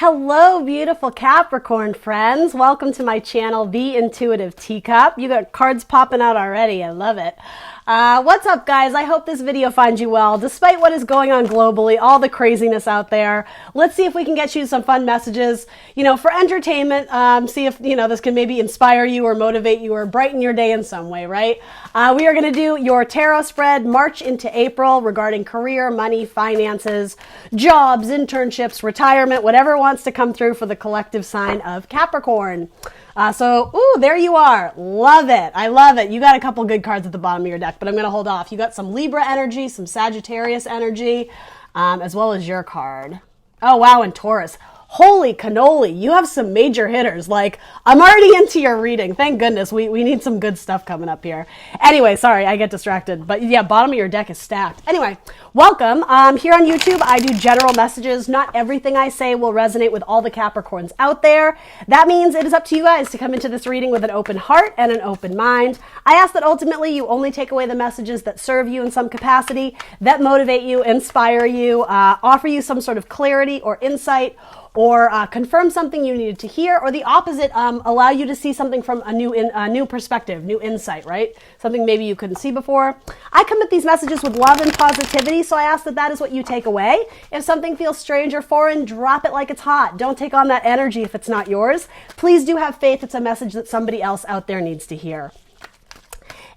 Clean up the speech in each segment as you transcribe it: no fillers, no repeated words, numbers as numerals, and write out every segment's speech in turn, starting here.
Hello, beautiful Capricorn friends. Welcome to my channel, The Intuitive Teacup. You got cards popping out already. I love it. What's up, guys? I hope this video finds you well. Despite what is going on globally, all the craziness out there, let's see if we can get you some fun messages, for entertainment. See if, this can maybe inspire you or motivate you or brighten your day in some way, right? We are going to do your tarot spread March into April regarding career, money, finances, jobs, internships, retirement, whatever wants to come through for the collective sign of Capricorn. There you are. Love it. I love it. You got a couple good cards at the bottom of your deck, but I'm going to hold off. You got some Libra energy, some Sagittarius energy, as well as your card. Oh, wow, and Taurus. Holy cannoli, you have some major hitters. Like, I'm already into your reading. Thank goodness. We need some good stuff coming up here. Anyway, sorry, I get distracted. But yeah, bottom of your deck is stacked. Anyway, welcome. Here on YouTube, I do general messages. Not everything I say will resonate with all the Capricorns out there. That means it is up to you guys to come into this reading with an open heart and an open mind. I ask that ultimately you only take away the messages that serve you in some capacity, that motivate you, inspire you, offer you some sort of clarity or insight, or confirm something you needed to hear, or the opposite, allow you to see something from a new perspective, new insight, right? Something maybe you couldn't see before. I commit these messages with love and positivity, so I ask that is what you take away. If something feels strange or foreign, drop it like it's hot. Don't take on that energy if it's not yours. Please do have faith it's a message that somebody else out there needs to hear.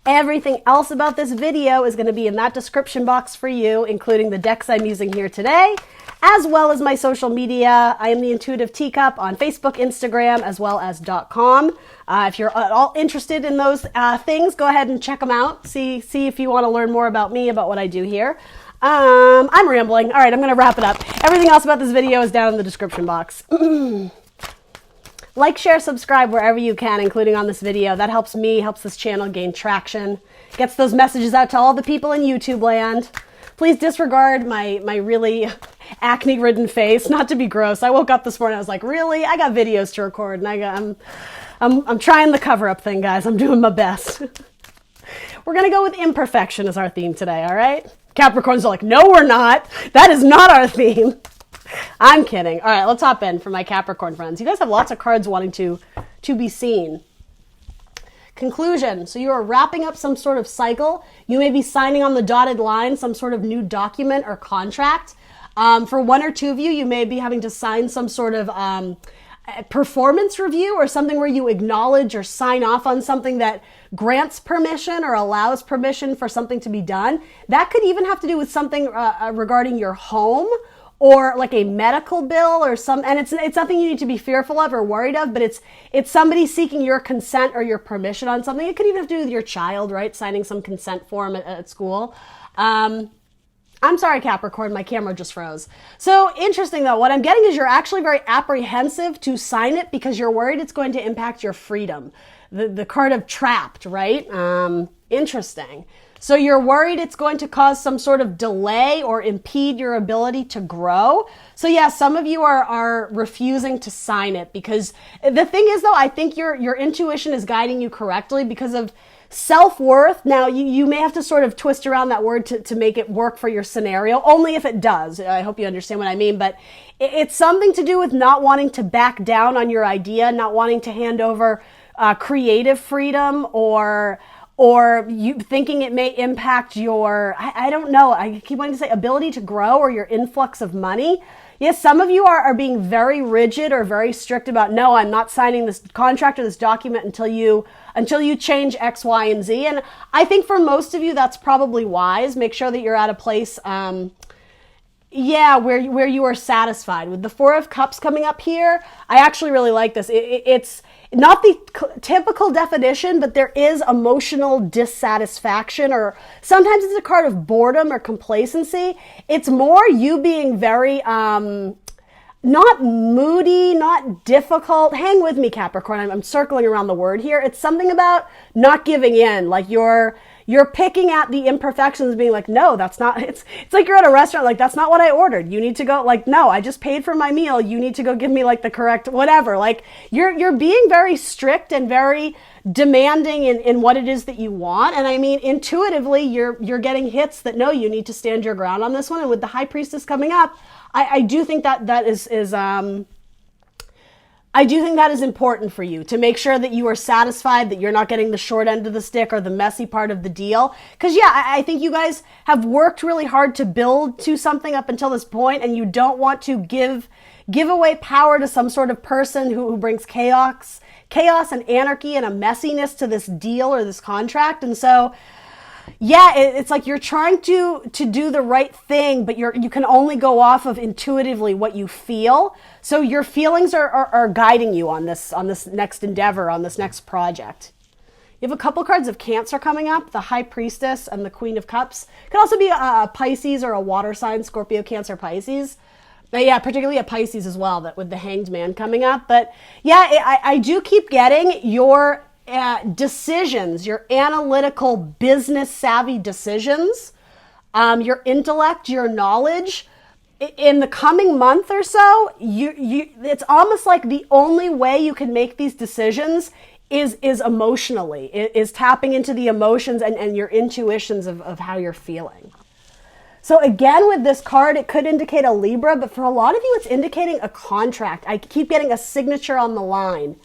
Everything else about this video is going to be in that description box for you, including the decks I'm using here today, as well as my social media. I am the Intuitive Teacup on Facebook, Instagram, as well as .com. If you're at all interested in those things, go ahead and check them out. See if you want to learn more about me, about what I do here. I'm rambling. All right, I'm going to wrap it up. Everything else about this video is down in the description box. Like, share, subscribe wherever you can, including on this video. That helps me, helps this channel gain traction, gets those messages out to all the people in YouTube land. Please disregard my really acne-ridden face. Not to be gross. I woke up this morning, I was like, really? I got videos to record, and I'm trying the cover-up thing, guys. I'm doing my best. We're going to go with imperfection as our theme today, all right? Capricorns are like, no, we're not. That is not our theme. I'm kidding. All right, let's hop in for my Capricorn friends. You guys have lots of cards wanting to be seen. Conclusion. So you are wrapping up some sort of cycle. You may be signing on the dotted line some sort of new document or contract. For one or two of you, you may be having to sign some sort of performance review or something where you acknowledge or sign off on something that grants permission or allows permission for something to be done. That could even have to do with something regarding your home, or like a medical bill or and it's nothing you need to be fearful of or worried of, but it's somebody seeking your consent or your permission on something. It could even have to do with your child, right? Signing some consent form at school. I'm sorry, Capricorn, my camera just froze. So interesting though, what I'm getting is you're actually very apprehensive to sign it because you're worried it's going to impact your freedom. The card of trapped, right? Interesting. So you're worried it's going to cause some sort of delay or impede your ability to grow. So yeah, some of you are refusing to sign it because the thing is though, I think your intuition is guiding you correctly because of self-worth. Now you may have to sort of twist around that word to make it work for your scenario, only if it does. I hope you understand what I mean, but it's something to do with not wanting to back down on your idea, not wanting to hand over creative freedom or you thinking it may impact your, I don't know, I keep wanting to say ability to grow or your influx of money. Yes, some of you are being very rigid or very strict about, no, I'm not signing this contract or this document until you change X, Y, and Z. And I think for most of you, that's probably wise. Make sure that you're at a place, where you are satisfied. With the Four of Cups coming up here, I actually really like this. It's not the typical definition, but there is emotional dissatisfaction, or sometimes it's a card of boredom or complacency. It's more you being very, not moody, not difficult. Hang with me, Capricorn. I'm circling around the word here. It's something about not giving in. Like you're picking at the imperfections, being like, no, that's not, it's like you're at a restaurant, like, that's not what I ordered. You need to go, like, no, I just paid for my meal. You need to go give me like the correct, whatever. Like you're being very strict and very demanding in what it is that you want. And I mean, intuitively, you're getting hits that, no, you need to stand your ground on this one. And with the High Priestess coming up, I do think that is I do think that is important for you to make sure that you are satisfied, that you're not getting the short end of the stick or the messy part of the deal. Because yeah, I think you guys have worked really hard to build to something up until this point, and you don't want to give away power to some sort of person who brings chaos and anarchy and a messiness to this deal or this contract. And so yeah, it's like you're trying to do the right thing, but you can only go off of intuitively what you feel. So your feelings are guiding you on this next endeavor, on this next project. You have a couple cards of Cancer coming up, the High Priestess and the Queen of Cups. It could also be a Pisces or a water sign, Scorpio, Cancer, Pisces. But yeah, particularly a Pisces as well, that with the Hanged Man coming up. But yeah, I do keep getting your decisions, your analytical, business savvy decisions, your intellect, your knowledge. In the coming month or so, it's almost like the only way you can make these decisions is emotionally, is tapping into the emotions and your intuitions of how you're feeling. So again, with this card, it could indicate a Libra, but for a lot of you, it's indicating a contract. I keep getting a signature on the line.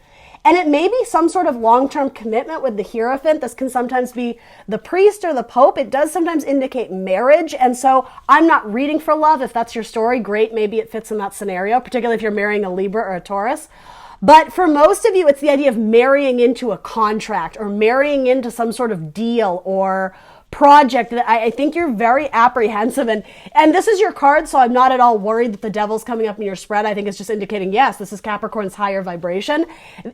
And it may be some sort of long-term commitment with the Hierophant. This can sometimes be the priest or the Pope. It does sometimes indicate marriage. And so I'm not reading for love. If that's your story, great. Maybe it fits in that scenario, particularly if you're marrying a Libra or a Taurus. But for most of you, it's the idea of marrying into a contract or marrying into some sort of deal or project that I think you're very apprehensive, and this is your card, so I'm not at all worried that the devil's coming up in your spread. I think it's just indicating, yes, this is Capricorn's higher vibration.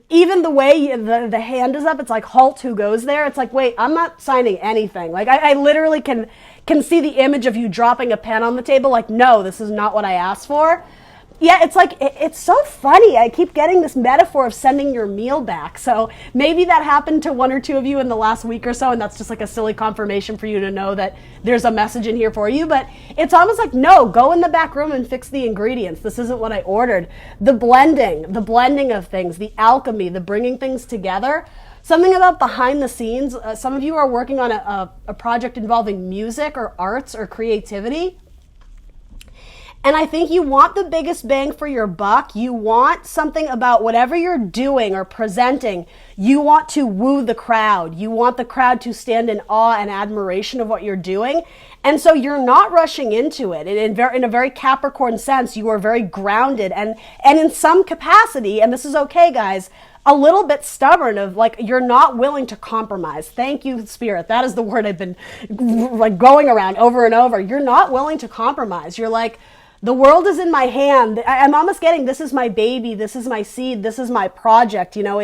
Even the way the hand is up, it's like, halt, who goes there? It's like, wait, I'm not signing anything. Like I literally can see the image of you dropping a pen on the table, like, no, this is not what I asked for. Yeah, it's like, it's so funny. I keep getting this metaphor of sending your meal back. So maybe that happened to one or two of you in the last week or so, and that's just like a silly confirmation for you to know that there's a message in here for you. But it's almost like, no, go in the back room and fix the ingredients. This isn't what I ordered. The blending of things, the alchemy, the bringing things together. Something about behind the scenes. Some of you are working on a project involving music or arts or creativity. And I think you want the biggest bang for your buck. You want something about whatever you're doing or presenting. You want to woo the crowd. You want the crowd to stand in awe and admiration of what you're doing. And so you're not rushing into it. In a very Capricorn sense, you are very grounded and in some capacity, and this is okay, guys, a little bit stubborn of like, you're not willing to compromise. Thank you, Spirit. That is the word I've been like going around over and over. You're not willing to compromise. You're like, the world is in my hand. I'm almost getting, this is my baby, this is my seed, this is my project. You know,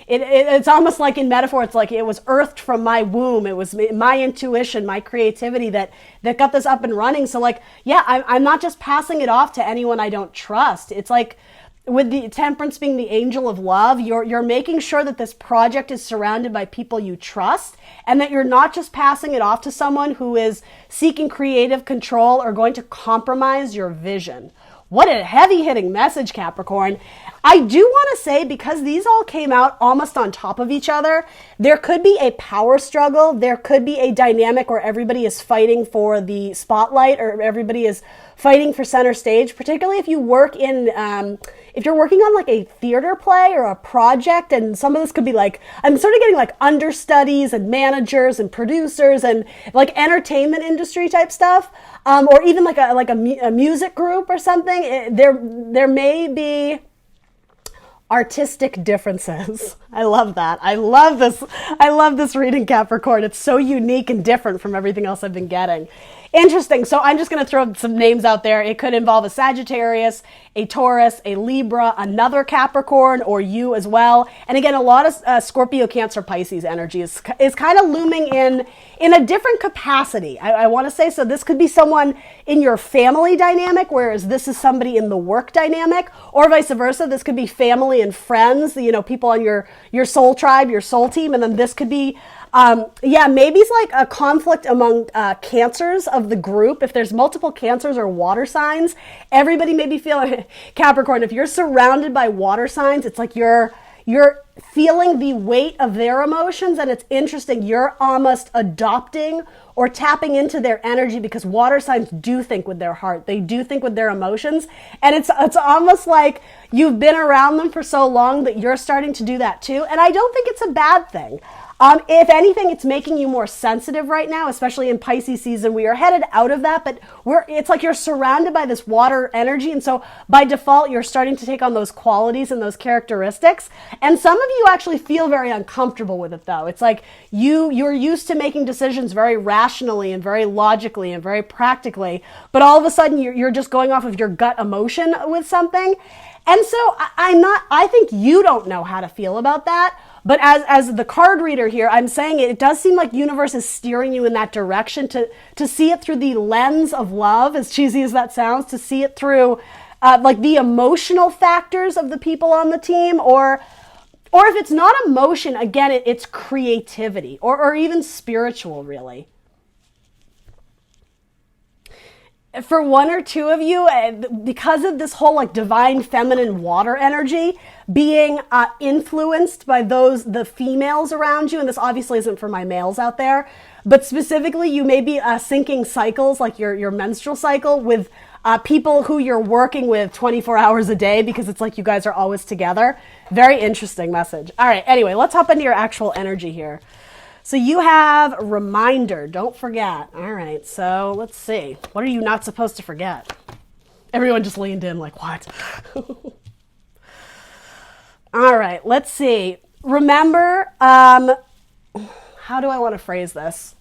it's almost like in metaphor, it's like it was earthed from my womb. It was my intuition, my creativity that got this up and running. So like, yeah, I'm not just passing it off to anyone I don't trust. It's like, with the Temperance being the angel of love, you're making sure that this project is surrounded by people you trust and that you're not just passing it off to someone who is seeking creative control or going to compromise your vision. What a heavy-hitting message, Capricorn. I do want to say, because these all came out almost on top of each other, there could be a power struggle. There could be a dynamic where everybody is fighting for the spotlight or everybody is fighting for center stage, particularly if you work in, if you're working on like a theater play or a project, and some of this could be like, I'm sort of getting like understudies and managers and producers and like entertainment industry type stuff, or even like a music group or something. There may be artistic differences. I love that. I love this reading, Capricorn. It's so unique and different from everything else I've been getting. Interesting. So I'm just going to throw some names out there. It could involve a Sagittarius, a Taurus, a Libra, another Capricorn, or you as well. And again, a lot of Scorpio, Cancer, Pisces energy is kind of looming in a different capacity. I want to say, so this could be someone in your family dynamic, whereas this is somebody in the work dynamic, or vice versa. This could be family and friends, you know, people on your soul tribe, your soul team. And then this could be maybe it's like a conflict among cancers of the group. If there's multiple cancers or water signs, everybody may be feeling Capricorn. If you're surrounded by water signs, it's like you're you're feeling the weight of their emotions, and it's interesting. You're almost adopting or tapping into their energy, because water signs do think with their heart. They do think with their emotions. And it's almost like you've been around them for so long that you're starting to do that too. And I don't think it's a bad thing. If anything, it's making you more sensitive right now, especially in Pisces season. We are headed out of that, but it's like you're surrounded by this water energy. And so by default, you're starting to take on those qualities and those characteristics. And some of you actually feel very uncomfortable with it, though. It's like you're used to making decisions very rationally and very logically and very practically, but all of a sudden you're just going off of your gut emotion with something. And so I think you don't know how to feel about that. But as the card reader here, I'm saying it does seem like universe is steering you in that direction to see it through the lens of love, as cheesy as that sounds, to see it through like the emotional factors of the people on the team, or if it's not emotion, again, it's creativity or even spiritual, really. For one or two of you, because of this whole like divine feminine water energy being influenced by the females around you, and this obviously isn't for my males out there, but specifically you may be syncing cycles, like your menstrual cycle, with people who you're working with 24 hours a day, because it's like you guys are always together. Very interesting message. All right, anyway, let's hop into your actual energy here. So you have reminder, don't forget. All right, so let's see. What are you not supposed to forget? Everyone just leaned in like, what? All right, let's see. Remember, how do I want to phrase this?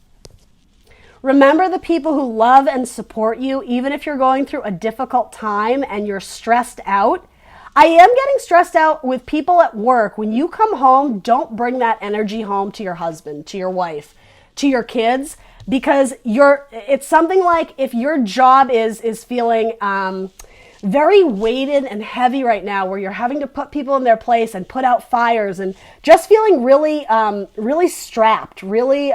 Remember the people who love and support you, even if you're going through a difficult time and you're stressed out. I am getting stressed out with people at work. When you come home, don't bring that energy home to your husband, to your wife, to your kids, because it's something like if your job is feeling very weighted and heavy right now, where you're having to put people in their place and put out fires and just feeling really, really strapped, really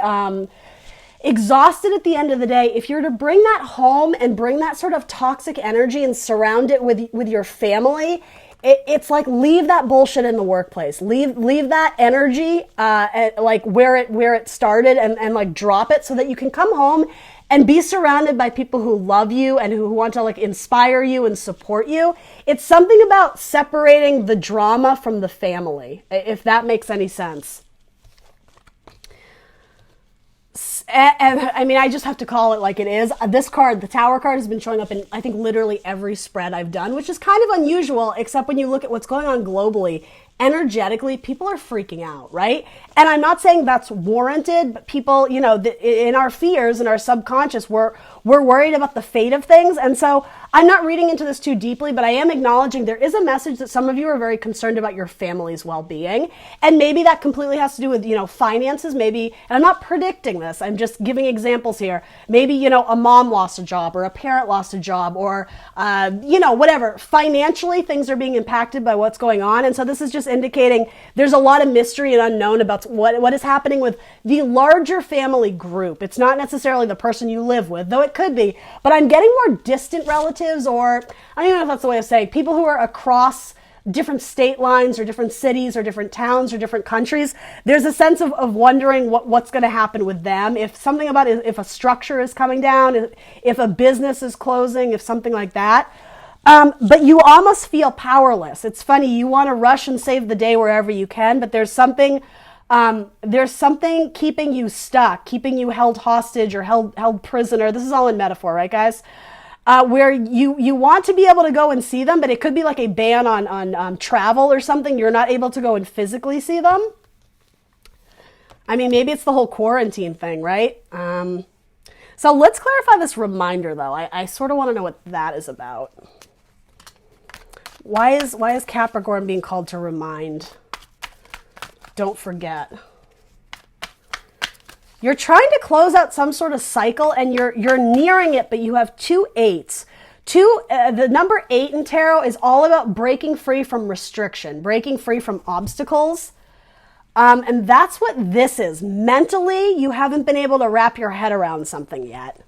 exhausted at the end of the day. If you're to bring that home and bring that sort of toxic energy and surround it with your family, it's like leave that bullshit in the workplace. Leave that energy like where it started and like drop it, so that you can come home and be surrounded by people who love you and who want to like inspire you and support you. It's something about separating the drama from the family, if that makes any sense. And I mean, I just have to call it like it is. This card, the Tower card, has been showing up in, I think, literally every spread I've done, which is kind of unusual, except when you look at what's going on globally. Energetically, people are freaking out, right? And I'm not saying that's warranted, but people, in our fears and our subconscious, we're worried about the fate of things. And so I'm not reading into this too deeply, but I am acknowledging there is a message that some of you are very concerned about your family's well-being. And maybe that completely has to do with, finances, maybe, and I'm not predicting this, I'm just giving examples here. Maybe, a mom lost a job or a parent lost a job or, whatever. Financially, things are being impacted by what's going on. And so this is just indicating there's a lot of mystery and unknown about what is happening with the larger family group. It's not necessarily the person you live with, though it could be, but I'm getting more distant relatives, or I don't even know if that's the way of saying, people who are across different state lines or different cities or different towns or different countries. There's a sense of wondering what's going to happen with them. If something about it, if a structure is coming down, if a business is closing, if something like that. But you almost feel powerless. It's funny, you want to rush and save the day wherever you can, but there's something keeping you stuck, keeping you held hostage or held prisoner. This is all in metaphor, right, guys? Where you want to be able to go and see them, but it could be like a ban on travel or something. You're not able to go and physically see them. I mean, maybe it's the whole quarantine thing, right? So let's clarify this reminder, though. I sort of want to know what that is about. Why is Capricorn being called to remind? Don't forget. You're trying to close out some sort of cycle and you're nearing it, but you have 2 8s. The number 8 in tarot is all about breaking free from restriction, breaking free from obstacles. And that's what this is. Mentally, you haven't been able to wrap your head around something yet.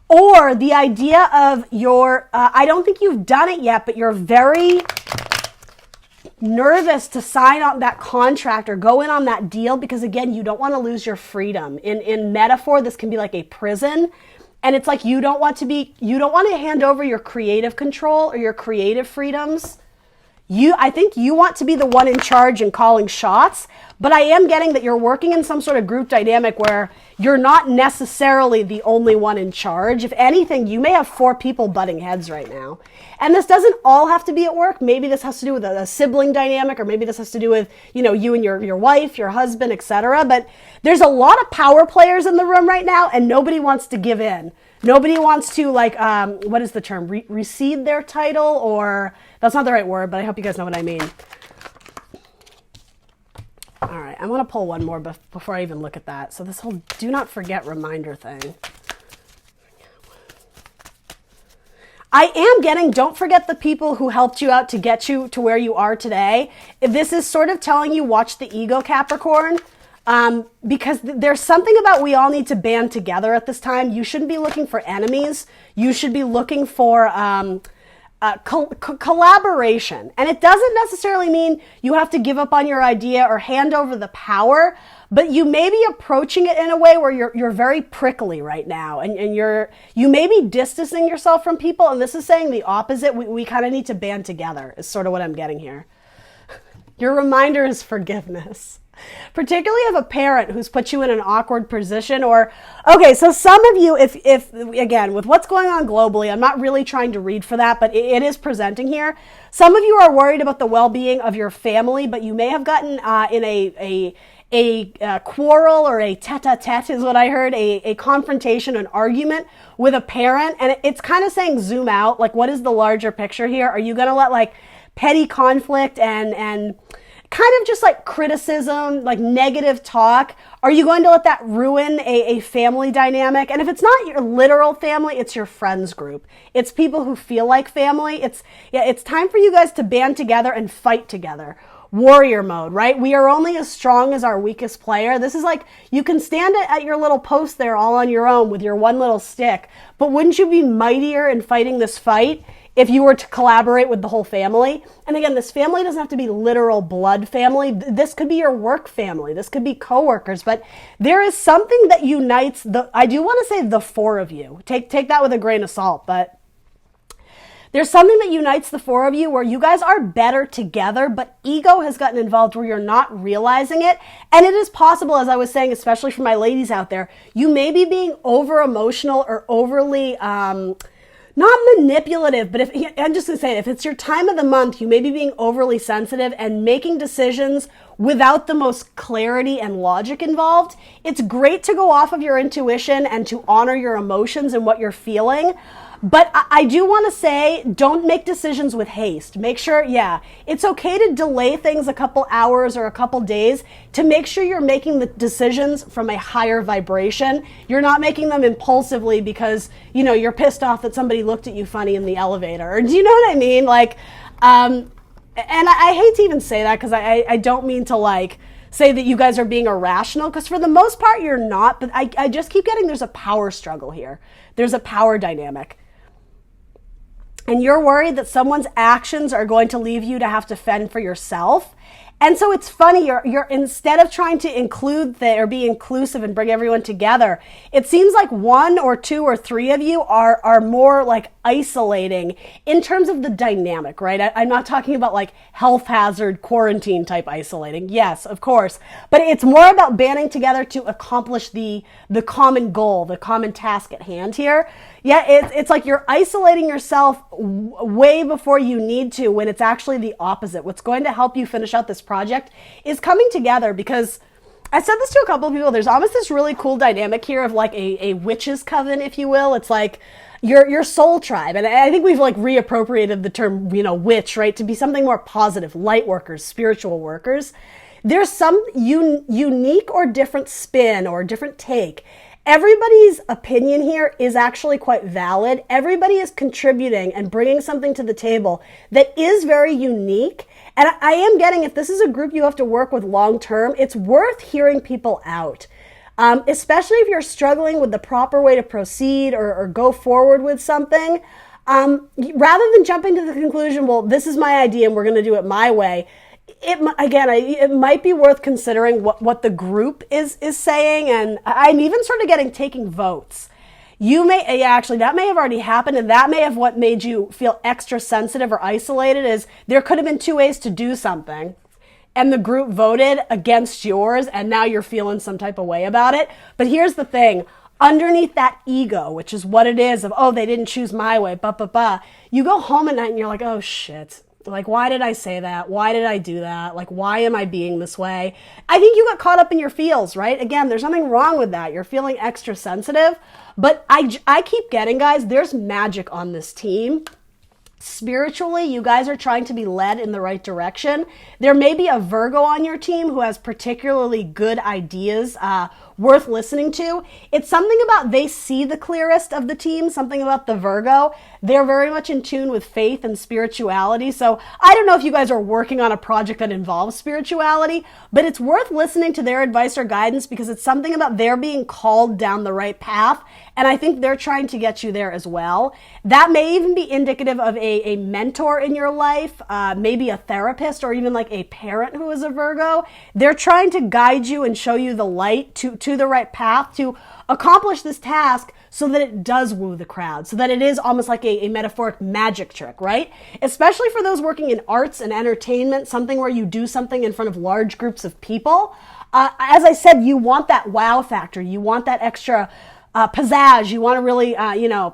Or the idea of I don't think you've done it yet, but you're very nervous to sign on that contract or go in on that deal because, again, you don't want to lose your freedom. In metaphor, this can be like a prison. And it's like you don't want to hand over your creative control or your creative freedoms. I think you want to be the one in charge and calling shots, but I am getting that you're working in some sort of group dynamic where you're not necessarily the only one in charge. If anything, you may have 4 people butting heads right now. And this doesn't all have to be at work. Maybe this has to do with a sibling dynamic, or maybe this has to do with, you and your wife, your husband, etc. But there's a lot of power players in the room right now, and nobody wants to give in. Nobody wants to, what is the term? Recede their title, or that's not the right word, but I hope you guys know what I mean. All right, I want to pull one more before I even look at that. So this whole do not forget reminder thing. I am getting, don't forget the people who helped you out to get you to where you are today. This is sort of telling you, watch the ego, Capricorn. Because there's something about we all need to band together at this time. You shouldn't be looking for enemies. You should be looking for collaboration. And it doesn't necessarily mean you have to give up on your idea or hand over the power, but you may be approaching it in a way where you're very prickly right now, and you may be distancing yourself from people. And this is saying the opposite. We kind of need to band together is sort of what I'm getting here. Your reminder is forgiveness. Particularly of a parent who's put you in an awkward position, or, okay, so some of you, if again, with what's going on globally, I'm not really trying to read for that, but it is presenting here. Some of you are worried about the well-being of your family, but you may have gotten in a quarrel or a tete-a-tete is what I heard, a confrontation, an argument with a parent, and it's kind of saying zoom out, like what is the larger picture here? Are you going to let petty conflict and kind of just criticism, negative talk, are you going to let that ruin a family dynamic? And if it's not your literal family, it's your friends group. It's people who feel like family. It's time for you guys to band together and fight together. Warrior mode, right? We are only as strong as our weakest player. This is you can stand at your little post there all on your own with your one little stick, but wouldn't you be mightier in fighting this fight if you were to collaborate with the whole family? And again, this family doesn't have to be literal blood family. This could be your work family. This could be coworkers, but there is something that unites I do want to say the 4 of you. Take that with a grain of salt, but there's something that unites the 4 of you where you guys are better together, but ego has gotten involved where you're not realizing it. And it is possible, as I was saying, especially for my ladies out there, you may be being over emotional or overly, not manipulative, but I'm just going to say, if it's your time of the month, you may be being overly sensitive and making decisions without the most clarity and logic involved. It's great to go off of your intuition and to honor your emotions and what you're feeling. But I do want to say, don't make decisions with haste. Make sure, it's okay to delay things a couple hours or a couple days to make sure you're making the decisions from a higher vibration. You're not making them impulsively because, you're pissed off that somebody looked at you funny in the elevator. Or, do you know what I mean? And I hate to even say that because I don't mean to say that you guys are being irrational, because for the most part you're not, but I just keep getting there's a power struggle here. There's a power dynamic. And you're worried that someone's actions are going to leave you to have to fend for yourself. And so it's funny, you're instead of trying to include or be inclusive and bring everyone together, it seems like 1 or 2 or 3 of you are more isolating in terms of the dynamic, right? I'm not talking about health hazard, quarantine type isolating. Yes, of course. But it's more about banding together to accomplish the common goal, the common task at hand here. Yeah, it's like you're isolating yourself way before you need to, when it's actually the opposite. What's going to help you finish out this project is coming together, because I said this to a couple of people. There's almost this really cool dynamic here of a witch's coven, if you will. It's your soul tribe. And I think we've reappropriated the term, witch, right? To be something more positive, light workers, spiritual workers. There's some unique or different spin or different take. Everybody's opinion here is actually quite valid. Everybody is contributing and bringing something to the table that is very unique. And I am getting, if this is a group you have to work with long term, it's worth hearing people out. Especially if you're struggling with the proper way to proceed or go forward with something. Rather than jumping to the conclusion, well, this is my idea and we're going to do it my way. It might be worth considering what the group is saying, and I'm even sort of taking votes. You may, yeah, actually, that may have already happened, and that may have what made you feel extra sensitive or isolated. Is there could have been two ways to do something, and the group voted against yours, and now you're feeling some type of way about it. But here's the thing. Underneath that ego, which is what it is of, oh, they didn't choose my way, you go home at night and you're like, oh, shit. Like, why did I say that? Why did I do that? Like, why am I being this way? I think you got caught up in your feels, right? Again, there's nothing wrong with that. You're feeling extra sensitive. But I keep getting, guys, there's magic on this team. Spiritually, you guys are trying to be led in the right direction. There may be a Virgo on your team who has particularly good ideas worth listening to. It's something about they see the clearest of the team, something about the Virgo. They're very much in tune with faith and spirituality. So I don't know if you guys are working on a project that involves spirituality, but it's worth listening to their advice or guidance because it's something about their being called down the right path. And I think they're trying to get you there as well. That may even be indicative of a mentor in your life, maybe a therapist or even like a parent who is a Virgo. They're trying to guide you and show you the light to the right path to accomplish this task so that it does woo the crowd, so that it is almost like a metaphoric magic trick, right? Especially for those working in arts and entertainment, something where you do something in front of large groups of people. As I said, you want that wow factor. You want that extra pizzazz. You want to really,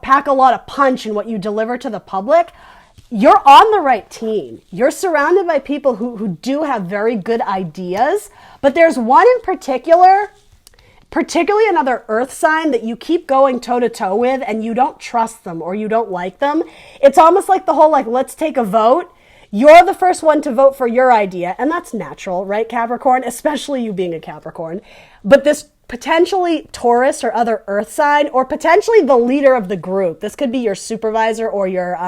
pack a lot of punch in what you deliver to the public. You're on the right team. You're surrounded by people who do have very good ideas, but there's one in particular, particularly another earth sign that you keep going toe to toe with and you don't trust them or you don't like them. It's almost like the whole, let's take a vote. You're the first one to vote for your idea. And that's natural, right, Capricorn? Especially you being a Capricorn. But this potentially Taurus or other earth sign, or potentially the leader of the group. This could be your supervisor or your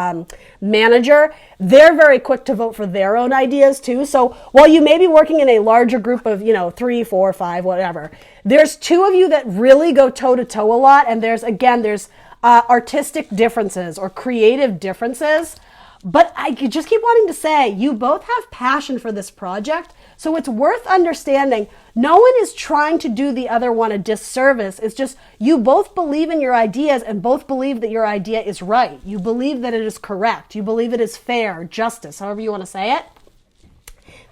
manager. They're very quick to vote for their own ideas too. So while you may be working in a larger group of, 3, 4, 5, whatever, there's two of you that really go toe to toe a lot. And there's artistic differences or creative differences. But I just keep wanting to say, you both have passion for this project. So it's worth understanding. No one is trying to do the other one a disservice. It's just you both believe in your ideas and both believe that your idea is right. You believe that it is correct. You believe it is fair, justice, however you want to say it.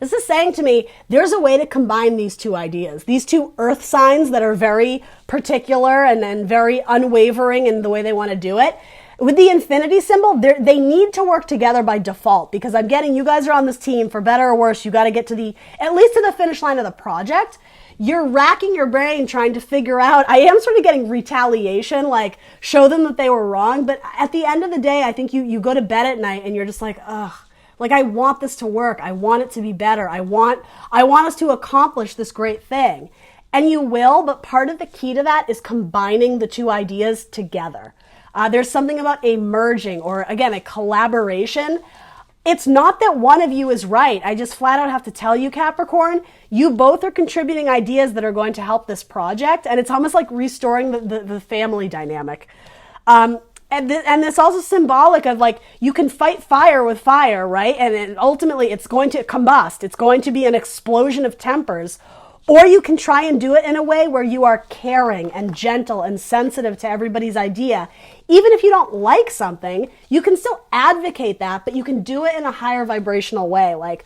This is saying to me, there's a way to combine these two ideas. These two earth signs that are very particular and then very unwavering in the way they want to do it. With the infinity symbol, they need to work together by default because I'm getting you guys are on this team for better or worse. You got to get to at least to the finish line of the project. You're racking your brain trying to figure out. I am sort of getting retaliation, like show them that they were wrong. But at the end of the day, I think you go to bed at night and you're just like, ugh, like I want this to work. I want it to be better. I want us to accomplish this great thing. And you will, but part of the key to that is combining the two ideas together. There's something about a merging or, again, a collaboration. It's not that one of you is right. I just flat out have to tell you, Capricorn, you both are contributing ideas that are going to help this project. And it's almost like restoring the family dynamic. And this also symbolic of you can fight fire with fire, right? And ultimately it's going to combust. It's going to be an explosion of tempers. Or you can try and do it in a way where you are caring and gentle and sensitive to everybody's idea. Even if you don't like something, you can still advocate that, but you can do it in a higher vibrational way. Like,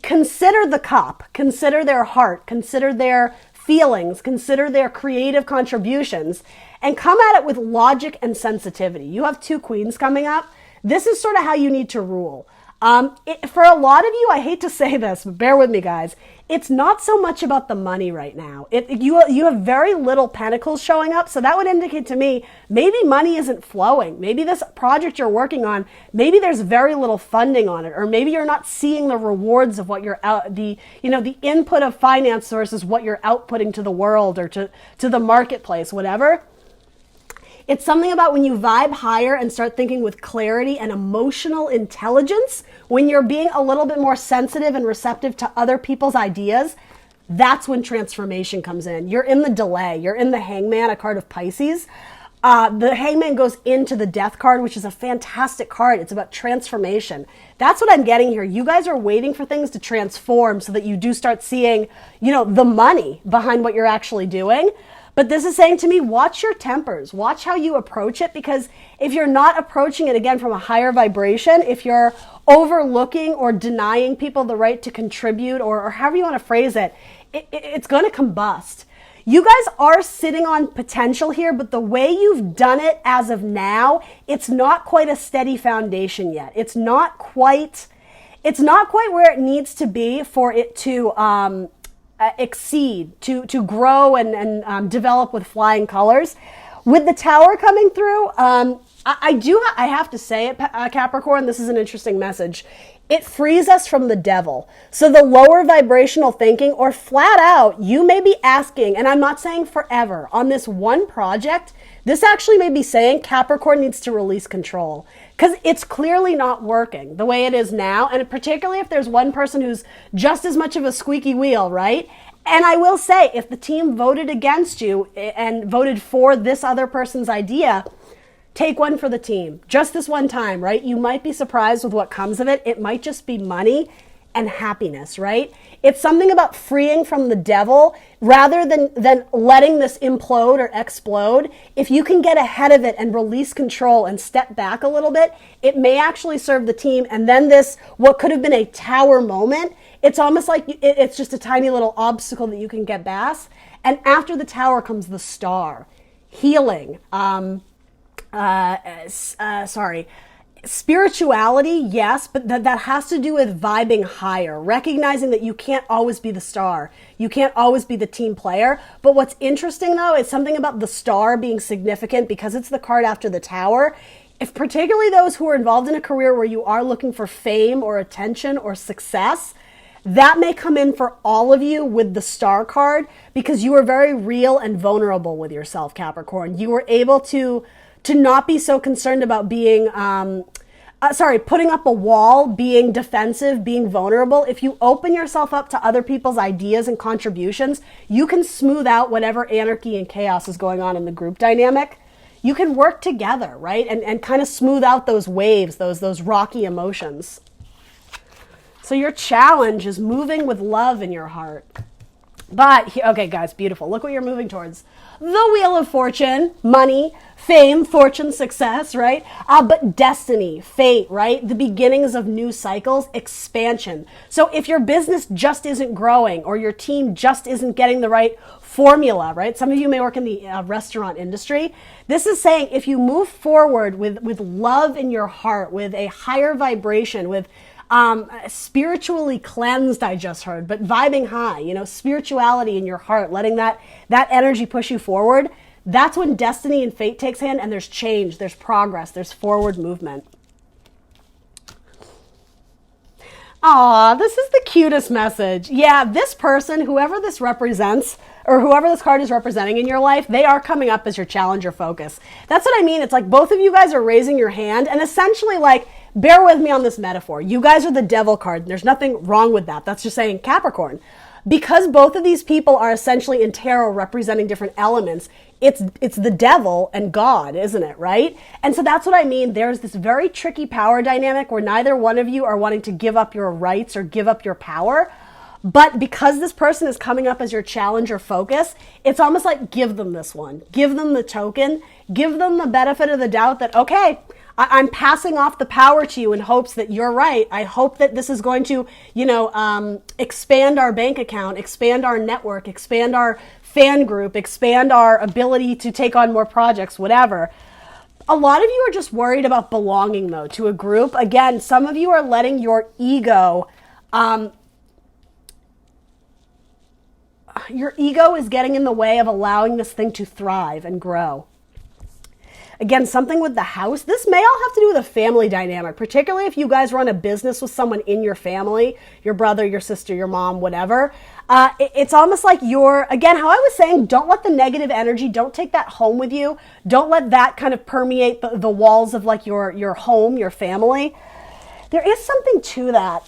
consider the cup, consider their heart, consider their feelings, consider their creative contributions, and come at it with logic and sensitivity. You have two queens coming up. This is sort of how you need to rule. For a lot of you, I hate to say this, but bear with me, guys. It's not so much about the money right now. You have very little pentacles showing up, so that would indicate to me maybe money isn't flowing. Maybe this project you're working on, maybe there's very little funding on it, or maybe you're not seeing the rewards of what you're the input of finance versus what you're outputting to the world or to the marketplace, whatever. It's something about when you vibe higher and start thinking with clarity and emotional intelligence, when you're being a little bit more sensitive and receptive to other people's ideas, that's when transformation comes in. You're in the delay. You're in the Hangman, a card of Pisces. The Hangman goes into the Death card, which is a fantastic card. It's about transformation. That's what I'm getting here. You guys are waiting for things to transform so that you do start seeing, you know, the money behind what you're actually doing. But this is saying to me, watch your tempers. Watch how you approach it, because if you're not approaching it, again, from a higher vibration, if you're overlooking or denying people the right to contribute, or however you want to phrase it, it's going to combust. You guys are sitting on potential here, but the way you've done it as of now, it's not quite a steady foundation yet. It's not quite where it needs to be for it to exceed, to grow and develop with flying colors. With the Tower coming through, I have to say it, Capricorn, this is an interesting message. It frees us from the devil. So the lower vibrational thinking, or flat out, you may be asking, and I'm not saying forever, on this one project, this actually may be saying Capricorn needs to release control, because it's clearly not working the way it is now. And particularly if there's one person who's just as much of a squeaky wheel, right? And I will say, if the team voted against you and voted for this other person's idea, take one for the team. Just this one time, right? You might be surprised with what comes of it. It might just be money and happiness, right? It's something about freeing from the devil rather than letting this implode or explode. If you can get ahead of it and release control and step back a little bit, it may actually serve the team. And then this, what could have been a tower moment, it's almost like it's just a tiny little obstacle that you can get past. And after the Tower comes the Star, healing, spirituality, yes, but that has to do with vibing higher, recognizing that you can't always be the star. You can't always be the team player. But what's interesting, though, is something about the Star being significant because it's the card after the Tower. If particularly those who are involved in a career where you are looking for fame or attention or success, that may come in for all of you with the Star card, because you are very real and vulnerable with yourself, Capricorn. You were able to not be so concerned about being, putting up a wall, being defensive, being vulnerable. If you open yourself up to other people's ideas and contributions, you can smooth out whatever anarchy and chaos is going on in the group dynamic. You can work together, right? And kind of smooth out those waves, those rocky emotions. So your challenge is moving with love in your heart. But, okay, guys, beautiful. Look what you're moving towards. The Wheel of Fortune, money, fame, fortune, success, right? But destiny, fate, right? The beginnings of new cycles, expansion. So if your business just isn't growing, or your team just isn't getting the right formula, right? Some of you may work in the restaurant industry. This is saying if you move forward with love in your heart, with a higher vibration, with spiritually cleansed, I just heard, but vibing high, you know, spirituality in your heart, letting that energy push you forward. That's when destiny and fate takes hand, and there's change, there's progress, there's forward movement. Aw, this is the cutest message. Yeah, this person, whoever this represents, or whoever this card is representing in your life, they are coming up as your challenger focus. That's what I mean. It's like both of you guys are raising your hand, and essentially, like, bear with me on this metaphor. You guys are the devil card, and there's nothing wrong with that. That's just saying Capricorn. Because both of these people are essentially in tarot representing different elements, it's the devil and God, isn't it, right? And so that's what I mean. There's this very tricky power dynamic where neither one of you are wanting to give up your rights or give up your power. But because this person is coming up as your challenger focus, it's almost like give them this one. Give them the token. Give them the benefit of the doubt that, okay, I'm passing off the power to you in hopes that you're right. I hope that this is going to, expand our bank account, expand our network, expand our fan group, expand our ability to take on more projects, whatever. A lot of you are just worried about belonging, though, to a group. Again, some of you are letting your ego, your ego is getting in the way of allowing this thing to thrive and grow. Again, something with the house. This may all have to do with a family dynamic, particularly if you guys run a business with someone in your family, your brother, your sister, your mom, whatever. It's almost like again, how I was saying, don't let the negative energy, don't take that home with you. Don't let that kind of permeate the walls of like your home, your family. There is something to that.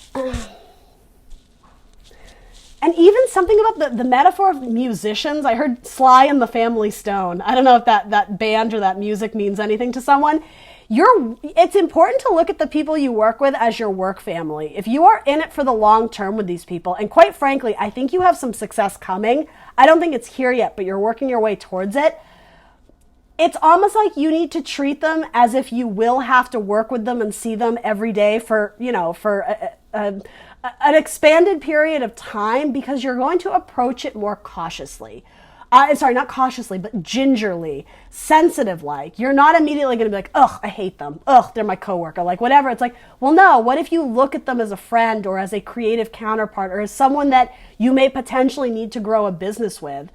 And And even something about the metaphor of musicians. I heard Sly and the Family Stone. I don't know if that band or that music means anything to someone. It's important to look at the people you work with as your work family. If you are in it for the long term with these people, and quite frankly, I think you have some success coming. I don't think it's here yet, but you're working your way towards it. It's almost like you need to treat them as if you will have to work with them and see them every day for an expanded period of time, because you're going to approach it more cautiously. Sorry, not cautiously, but gingerly, sensitive-like. You're not immediately going to be like, ugh, I hate them. Ugh, they're my coworker. Like, whatever. It's like, well, no, what if you look at them as a friend or as a creative counterpart or as someone that you may potentially need to grow a business with?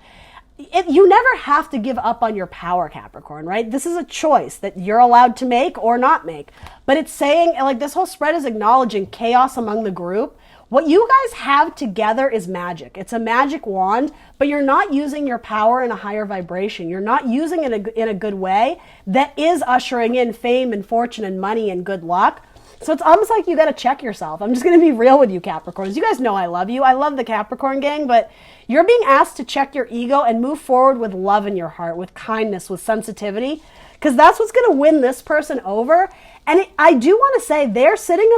You never have to give up on your power, Capricorn, right? This is a choice that you're allowed to make or not make. But it's saying, like, this whole spread is acknowledging chaos among the group. What you guys have together is magic. It's a magic wand, but you're not using your power in a higher vibration. You're not using it in a good way that is ushering in fame and fortune and money and good luck. So it's almost like you got to check yourself. I'm just going to be real with you, Capricorns. You guys know I love you. I love the Capricorn gang, but you're being asked to check your ego and move forward with love in your heart, with kindness, with sensitivity, because that's what's going to win this person over. And I do want to say they're sitting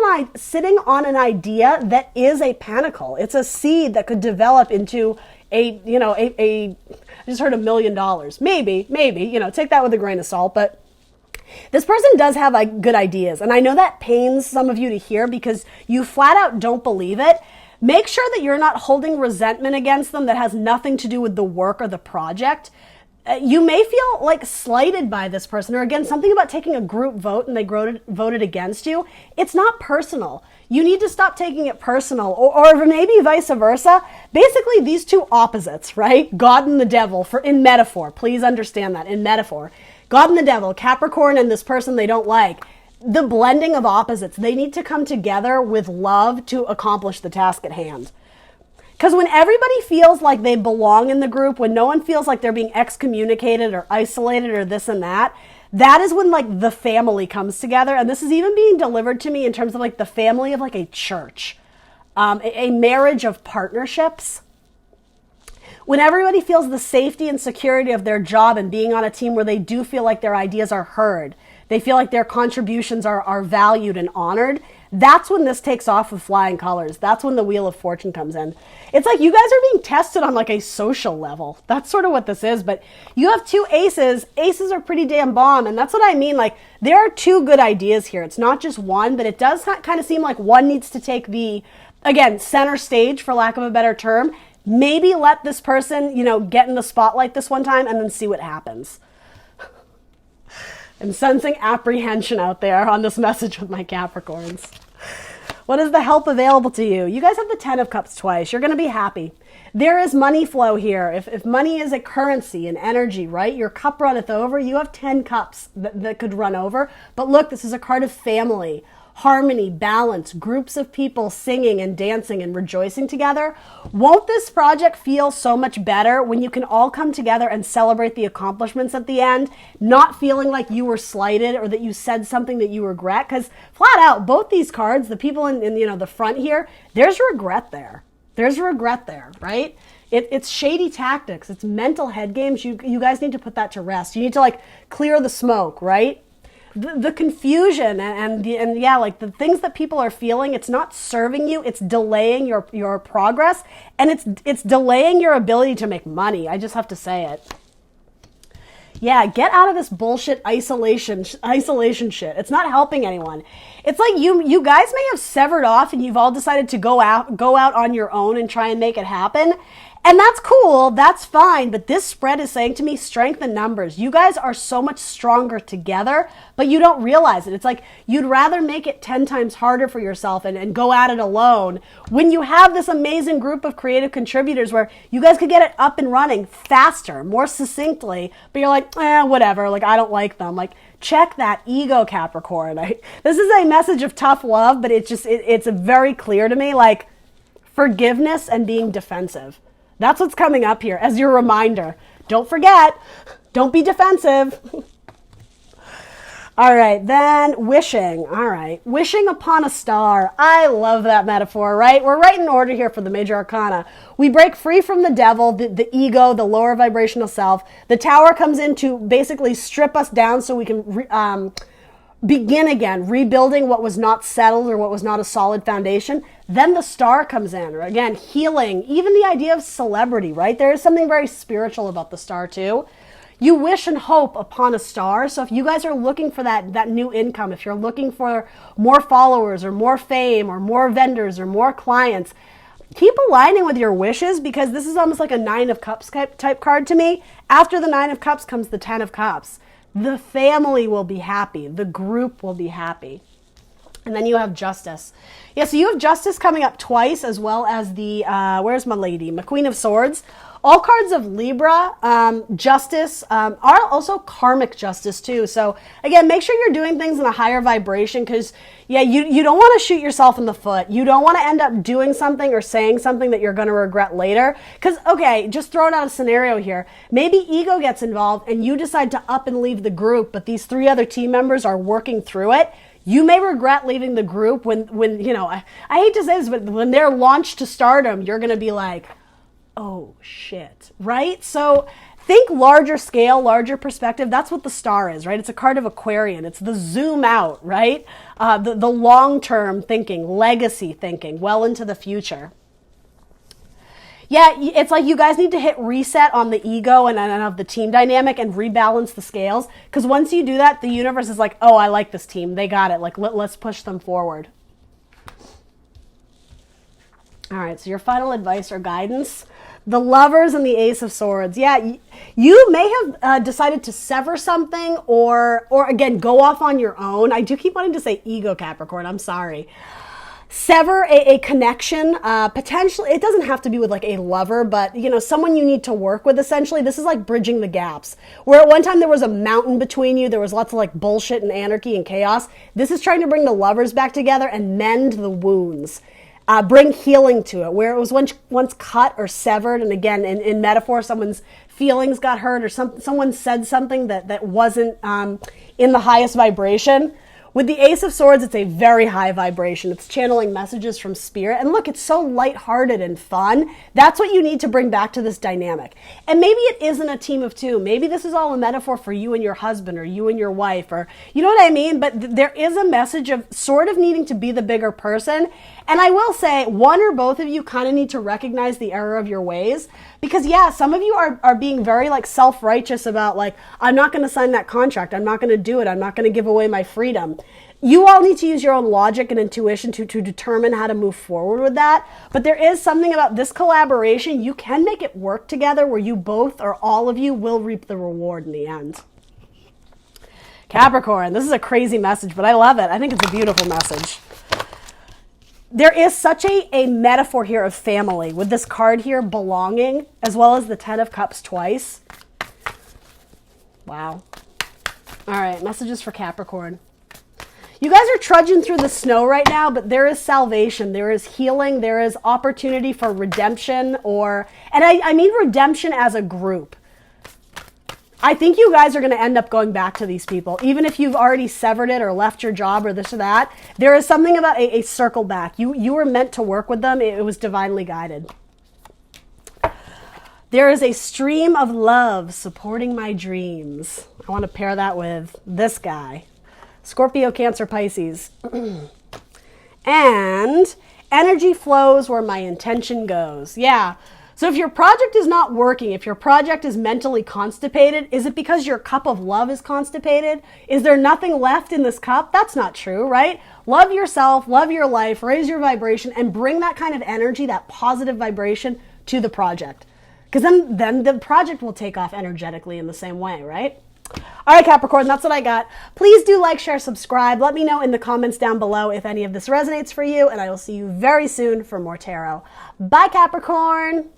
on an idea that is a pentacle. It's a seed that could develop into I just heard $1 million. Maybe, take that with a grain of salt, but this person does have like good ideas. And I know that pains some of you to hear because you flat out don't believe it. Make sure that you're not holding resentment against them that has nothing to do with the work or the project. You may feel like slighted by this person, or again, something about taking a group vote and they voted against you. It's not personal. You need to stop taking it personal, or maybe vice versa. Basically, these two opposites, right? God and the devil, in metaphor. Please understand that, in metaphor. God and the devil, Capricorn and this person they don't like. The blending of opposites. They need to come together with love to accomplish the task at hand. Because when everybody feels like they belong in the group, when no one feels like they're being excommunicated or isolated or this and that, that is when like the family comes together. And this is even being delivered to me in terms of like the family of like a church, a marriage of partnerships. When everybody feels the safety and security of their job and being on a team where they do feel like their ideas are heard, they feel like their contributions are valued and honored, that's when this takes off with flying colors. That's when the Wheel of Fortune comes in. It's like you guys are being tested on like a social level. That's sort of what this is. But you have two aces. Aces are pretty damn bomb. And that's what I mean. Like there are two good ideas here. It's not just one, but it does kind of seem like one needs to take the, again, center stage, for lack of a better term. Maybe let this person, get in the spotlight this one time and then see what happens. I'm sensing apprehension out there on this message with my Capricorns. What is the help available to you? You guys have the 10 of Cups twice. You're going to be happy. There is money flow here. If money is a currency and energy, right? Your cup runneth over. You have 10 cups that could run over. But look, this is a card of family, harmony, balance, groups of people singing and dancing and rejoicing together. Won't this project feel so much better when you can all come together and celebrate the accomplishments at the end, not feeling like you were slighted or that you said something that you regret? Because flat out, both these cards, the people in the front here, there's regret there. There's regret there, right? It's shady tactics. It's mental head games. You guys need to put that to rest. You need to like clear the smoke, right? The confusion and like the things that people are feeling, it's not serving you. It's delaying your progress, and it's delaying your ability to make money. I just have to say it. Yeah, get out of this bullshit isolation shit. It's not helping anyone. It's like you guys may have severed off and you've all decided to go out on your own and try and make it happen. And that's cool, that's fine, but this spread is saying to me, strength in numbers. You guys are so much stronger together, but you don't realize it. It's like you'd rather make it 10 times harder for yourself and go at it alone when you have this amazing group of creative contributors where you guys could get it up and running faster, more succinctly, but you're like, whatever, like I don't like them. Like, check that ego, Capricorn. This is a message of tough love, but it's very clear to me, like forgiveness and being defensive. That's what's coming up here as your reminder. Don't forget, don't be defensive. All right, then wishing. All right, wishing upon a star. I love that metaphor, right? We're right in order here for the major arcana. We break free from the devil, the ego, the lower vibrational self. The tower comes in to basically strip us down so we can begin again, rebuilding what was not settled or what was not a solid foundation. Then the star comes in, or again, healing, even the idea of celebrity, right? There is something very spiritual about the star too. You wish and hope upon a star. So if you guys are looking for that new income, if you're looking for more followers or more fame or more vendors or more clients, keep aligning with your wishes, because this is almost like a 9 of Cups type card to me. After the 9 of Cups comes the 10 of Cups. The family will be happy. The group will be happy. And then you have Justice. Yeah, so you have Justice coming up twice, as well as the, where's my lady? My Queen of Swords. All cards of Libra, justice, are also karmic justice too. So again, make sure you're doing things in a higher vibration, because yeah, you don't want to shoot yourself in the foot. You don't want to end up doing something or saying something that you're going to regret later. Because, okay, just throwing out a scenario here. Maybe ego gets involved and you decide to up and leave the group, but these 3 other team members are working through it. You may regret leaving the group when you know, I hate to say this, but when they're launched to stardom, you're going to be like, oh shit, right? So think larger scale, larger perspective. That's what the star is, right? It's a card of Aquarian. It's the zoom out, right? The long-term thinking, legacy thinking, well into the future. Yeah, it's like you guys need to hit reset on the ego and of the team dynamic and rebalance the scales. Because once you do that, the universe is like, oh, I like this team. They got it. Like, let's push them forward. All right, so your final advice or guidance. The Lovers and the Ace of Swords. Yeah, you may have decided to sever something or again, go off on your own. I do keep wanting to say ego, Capricorn. I'm sorry. Sever a connection, potentially. It doesn't have to be with like a lover, but you know, someone you need to work with. Essentially, this is like bridging the gaps. Where at one time there was a mountain between you, there was lots of like bullshit and anarchy and chaos. This is trying to bring the lovers back together and mend the wounds. Bring healing to it, where it was once cut or severed. And again, in metaphor, someone's feelings got hurt, or someone said something that wasn't in the highest vibration. With the Ace of Swords, it's a very high vibration. It's channeling messages from spirit. And look, it's so lighthearted and fun. That's what you need to bring back to this dynamic. And maybe it isn't a team of 2. Maybe this is all a metaphor for you and your husband, or you and your wife, or you know what I mean? But there is a message of sort of needing to be the bigger person. And I will say, one or both of you kind of need to recognize the error of your ways. Because yeah, some of you are being very like self-righteous about like, I'm not going to sign that contract. I'm not going to do it. I'm not going to give away my freedom. You all need to use your own logic and intuition to determine how to move forward with that. But there is something about this collaboration. You can make it work together where you both or all of you will reap the reward in the end. Capricorn, this is a crazy message, but I love it. I think it's a beautiful message. There is such a metaphor here of family with this card here, belonging, as well as the 10 of Cups twice. Wow. All right, messages for Capricorn. You guys are trudging through the snow right now, but there is salvation, there is healing, there is opportunity for redemption, and I mean redemption as a group. I think you guys are going to end up going back to these people. Even if you've already severed it or left your job or this or that, there is something about a circle back. You were meant to work with them. It was divinely guided. There is a stream of love supporting my dreams. I want to pair that with this guy. Scorpio, Cancer, Pisces. And energy flows where my intention goes. Yeah. So if your project is not working, if your project is mentally constipated, is it because your cup of love is constipated? Is there nothing left in this cup? That's not true, right? Love yourself, love your life, raise your vibration, and bring that kind of energy, that positive vibration to the project. Because then the project will take off energetically in the same way, right? All right, Capricorn, that's what I got. Please do like, share, subscribe. Let me know in the comments down below if any of this resonates for you, and I will see you very soon for more tarot. Bye, Capricorn.